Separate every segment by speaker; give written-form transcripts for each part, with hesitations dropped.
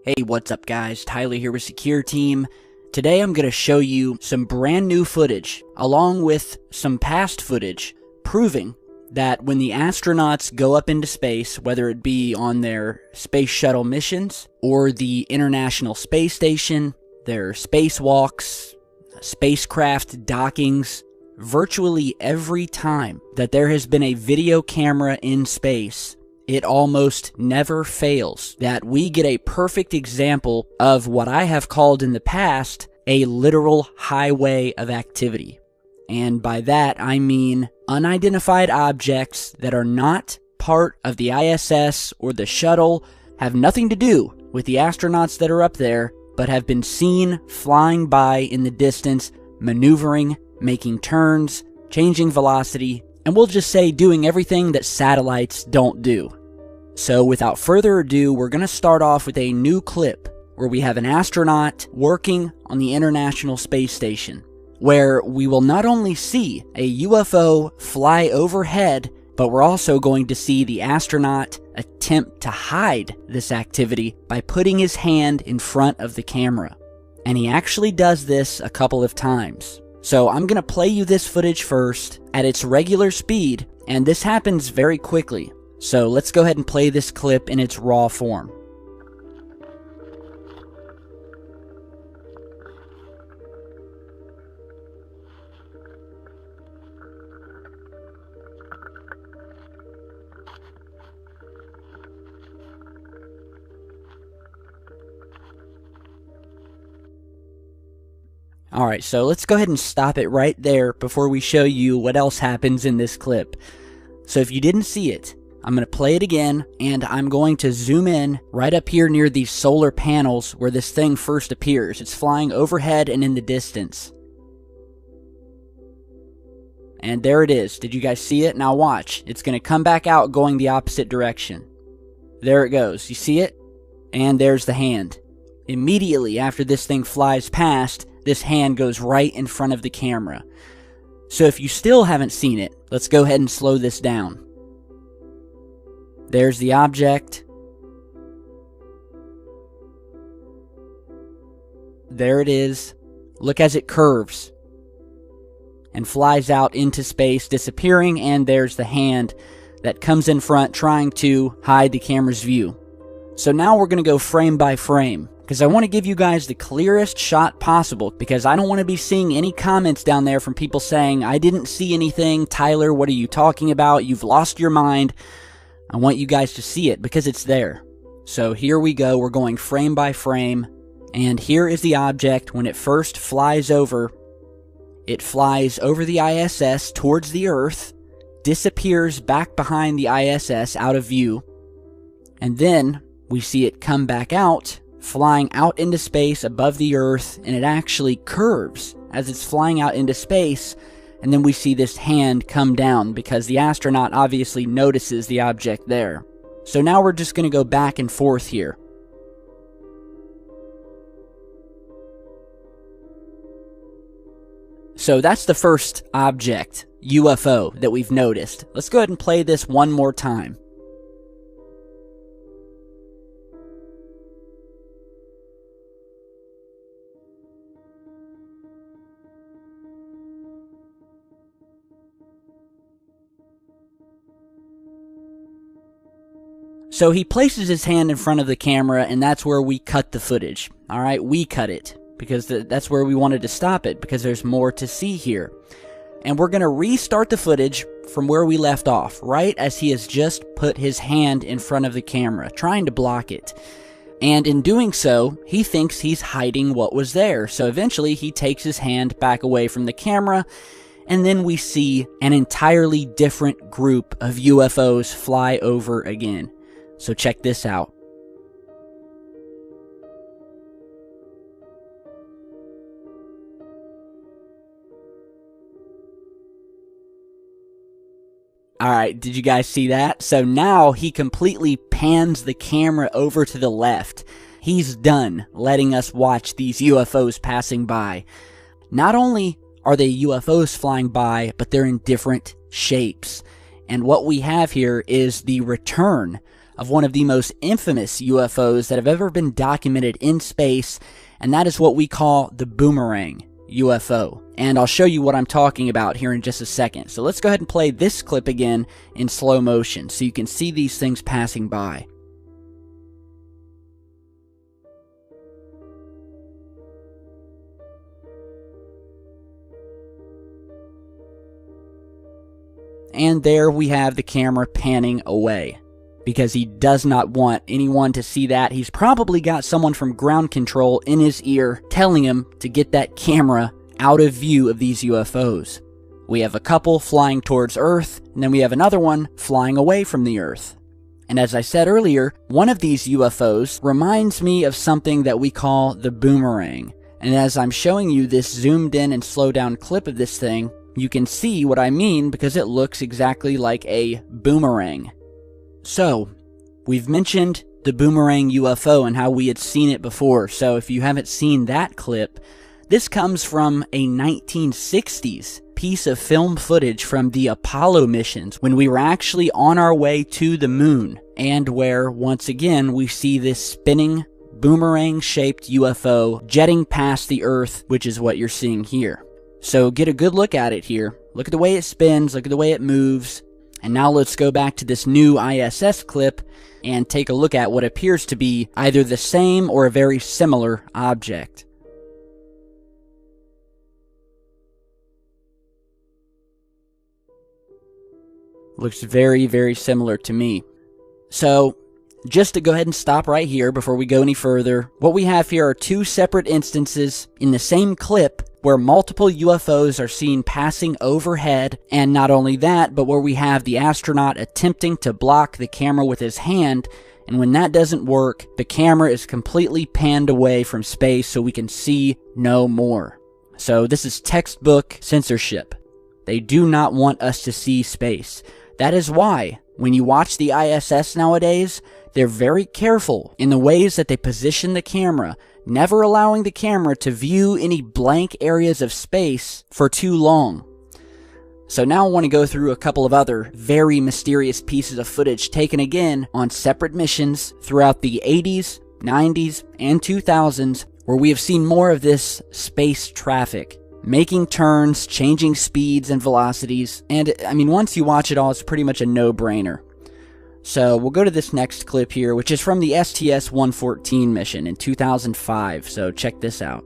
Speaker 1: Hey, what's up guys? Tyler here with Secure Team. Today I'm going to show you some brand new footage, along with some past footage, proving that when the astronauts go up into space, whether it be on their space shuttle missions, or the International Space Station, their spacewalks, spacecraft dockings, virtually every time that there has been a video camera in space, it almost never fails that we get a perfect example of what I have called in the past a literal highway of activity. And by that I mean unidentified objects that are not part of the ISS or the shuttle, have nothing to do with the astronauts that are up there, but have been seen flying by in the distance, maneuvering, making turns, changing velocity, and we'll just say doing everything that satellites don't do. So without further ado, we're going to start off with a new clip where we have an astronaut working on the International Space Station, where we will not only see a UFO fly overhead, but we're also going to see the astronaut attempt to hide this activity by putting his hand in front of the camera. And he actually does this a couple of times. So I'm going to play you this footage first at its regular speed, and this happens very quickly. So let's go ahead and play this clip in its raw form. Alright, so let's go ahead and stop it right there before we show you what else happens in this clip. So if you didn't see it, I'm going to play it again, and I'm going to zoom in right up here near these solar panels where this thing first appears. It's flying overhead and in the distance. And there it is. Did you guys see it? Now watch. It's going to come back out going the opposite direction. There it goes. You see it? And there's the hand. Immediately after this thing flies past, this hand goes right in front of the camera. So if you still haven't seen it, let's go ahead and slow this down. There's the object. There it is. Look as it curves and flies out into space, disappearing, and there's the hand that comes in front trying to hide the camera's view. So now we're going to go frame by frame, because I want to give you guys the clearest shot possible, because I don't want to be seeing any comments down there from people saying, I didn't see anything, Tyler, what are you talking about, you've lost your mind. I want you guys to see it, because it's there. So here we go, we're going frame by frame, and here is the object when it first flies over. It flies over the ISS towards the Earth, disappears back behind the ISS out of view, and then we see it come back out, flying out into space above the Earth, and it actually curves as it's flying out into space, and then we see this hand come down because the astronaut obviously notices the object there. So now we're just going to go back and forth here. So that's the first object, UFO, that we've noticed. Let's go ahead and play this one more time. So he places his hand in front of the camera, and that's where we cut the footage. Alright, we cut it, because that's where we wanted to stop it, because there's more to see here. And we're going to restart the footage from where we left off, right as he has just put his hand in front of the camera, trying to block it. And in doing so, he thinks he's hiding what was there, so eventually he takes his hand back away from the camera, and then we see an entirely different group of UFOs fly over again. So check this out. Alright, did you guys see that? So now he completely pans the camera over to the left. He's done letting us watch these UFOs passing by. Not only are they UFOs flying by, but they're in different shapes. And what we have here is the return of one of the most infamous UFOs that have ever been documented in space, and that is what we call the boomerang UFO. And I'll show you what I'm talking about here in just a second. So let's go ahead and play this clip again in slow motion so you can see these things passing by. And there we have the camera panning away, because he does not want anyone to see that. He's probably got someone from ground control in his ear telling him to get that camera out of view of these UFOs. We have a couple flying towards Earth, and then we have another one flying away from the Earth. And as I said earlier, one of these UFOs reminds me of something that we call the boomerang. And as I'm showing you this zoomed in and slowed down clip of this thing, you can see what I mean because it looks exactly like a boomerang. So, we've mentioned the boomerang UFO and how we had seen it before. So if you haven't seen that clip, this comes from a 1960s piece of film footage from the Apollo missions when we were actually on our way to the moon, and where, once again, we see this spinning boomerang-shaped UFO jetting past the Earth, which is what you're seeing here. So get a good look at it here. Look at the way it spins, look at the way it moves. And now let's go back to this new ISS clip and take a look at what appears to be either the same or a very similar object. Looks very, very similar to me. So, just to go ahead and stop right here before we go any further, what we have here are two separate instances in the same clip where multiple UFOs are seen passing overhead, and not only that, but where we have the astronaut attempting to block the camera with his hand, and when that doesn't work, the camera is completely panned away from space so we can see no more. So this is textbook censorship. They do not want us to see space. That is why, when you watch the ISS nowadays, they're very careful in the ways that they position the camera, never allowing the camera to view any blank areas of space for too long. So now I want to go through a couple of other very mysterious pieces of footage taken again on separate missions throughout the 80s, 90s, and 2000s, where we have seen more of this space traffic, making turns, changing speeds and velocities, and I mean, once you watch it all, it's pretty much a no-brainer. So we'll go to this next clip here, which is from the STS-114 mission in 2005, so check this out.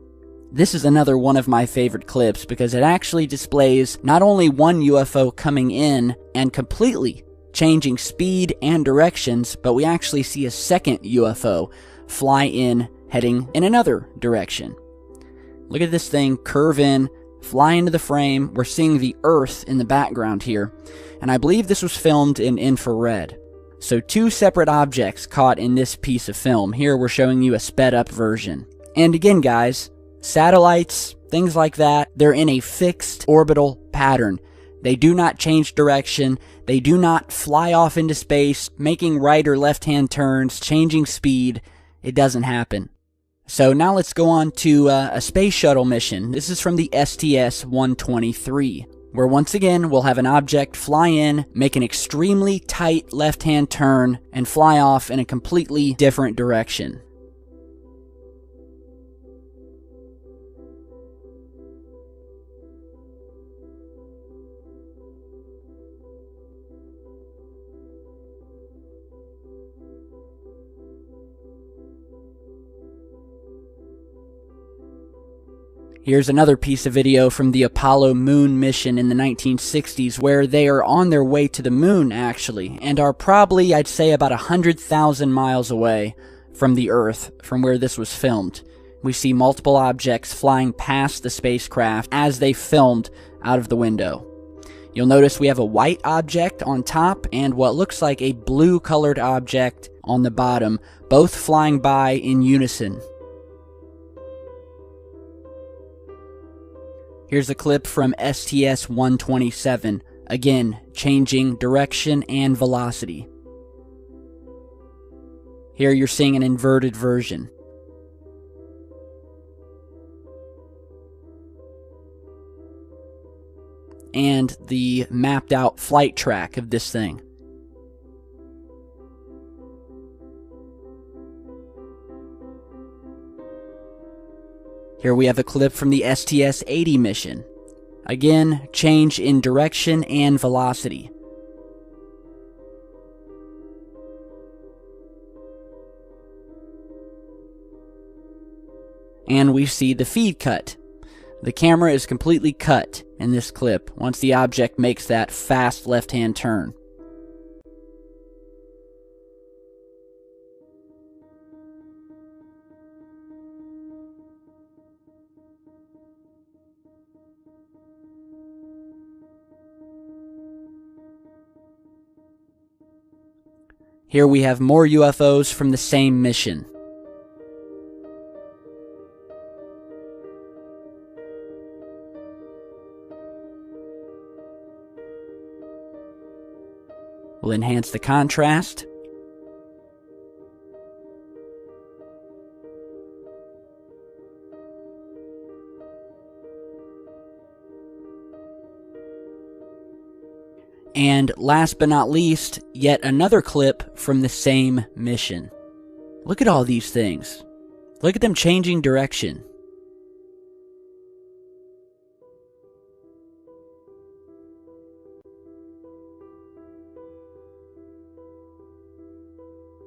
Speaker 1: This is another one of my favorite clips because it actually displays not only one UFO coming in and completely changing speed and directions, but we actually see a second UFO fly in, heading in another direction. Look at this thing curve in, fly into the frame. We're seeing the Earth in the background here, and I believe this was filmed in infrared. So two separate objects caught in this piece of film. Here we're showing you a sped up version. And again guys, satellites, things like that, they're in a fixed orbital pattern. They do not change direction. They do not fly off into space, making right or left hand turns, changing speed. It doesn't happen. So now let's go on to a space shuttle mission. This is from the STS-123. Where once again, we'll have an object fly in, make an extremely tight left-hand turn, and fly off in a completely different direction. Here's another piece of video from the Apollo moon mission in the 1960s where they are on their way to the moon, actually, and are probably, I'd say, about 100,000 miles away from the Earth, from where this was filmed. We see multiple objects flying past the spacecraft as they filmed out of the window. You'll notice we have a white object on top and what looks like a blue-colored object on the bottom, both flying by in unison. Here's a clip from STS-127, again, changing direction and velocity. Here you're seeing an inverted version. and the mapped out flight track of this thing. Here we have a clip from the STS-80 mission. Again, change in direction and velocity. And we see the feed cut. The camera is completely cut in this clip once the object makes that fast left-hand turn. Here we have more UFOs from the same mission. We'll enhance the contrast. And last but not least, yet another clip from the same mission. Look at all these things. Look at them changing direction.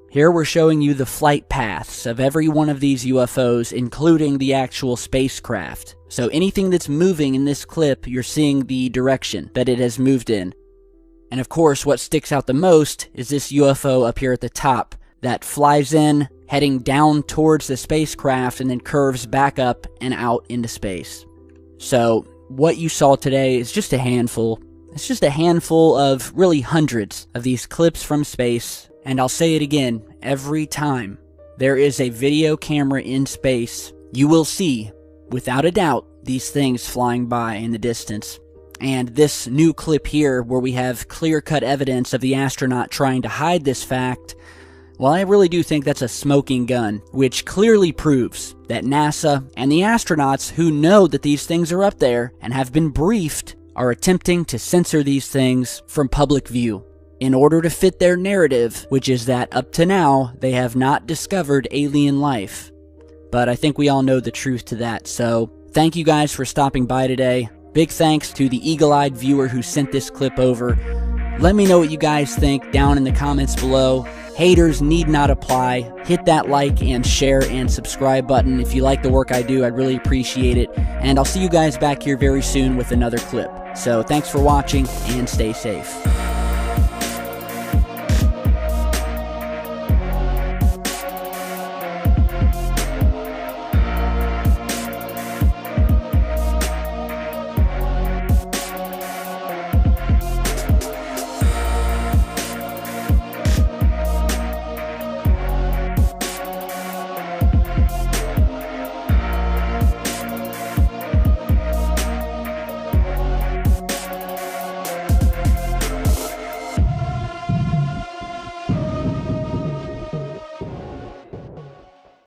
Speaker 1: Here we're showing you the flight paths of every one of these UFOs, including the actual spacecraft. So anything that's moving in this clip, you're seeing the direction that it has moved in. And of course, what sticks out the most is this UFO up here at the top that flies in, heading down towards the spacecraft, and then curves back up and out into space. So what you saw today is just a handful. It's just a handful of really hundreds of these clips from space. And I'll say it again, every time there is a video camera in space, you will see, without a doubt, these things flying by in the distance. And this new clip here, where we have clear-cut evidence of the astronaut trying to hide this fact, well, I really do think that's a smoking gun, which clearly proves that NASA and the astronauts who know that these things are up there and have been briefed are attempting to censor these things from public view in order to fit their narrative, which is that up to now, they have not discovered alien life. But I think we all know the truth to that, so thank you guys for stopping by today. Big thanks to the eagle-eyed viewer who sent this clip over. Let me know what you guys think down in the comments below. Haters need not apply. Hit that like and share and subscribe button. If you like the work I do, I'd really appreciate it. And I'll see you guys back here very soon with another clip. So thanks for watching and stay safe.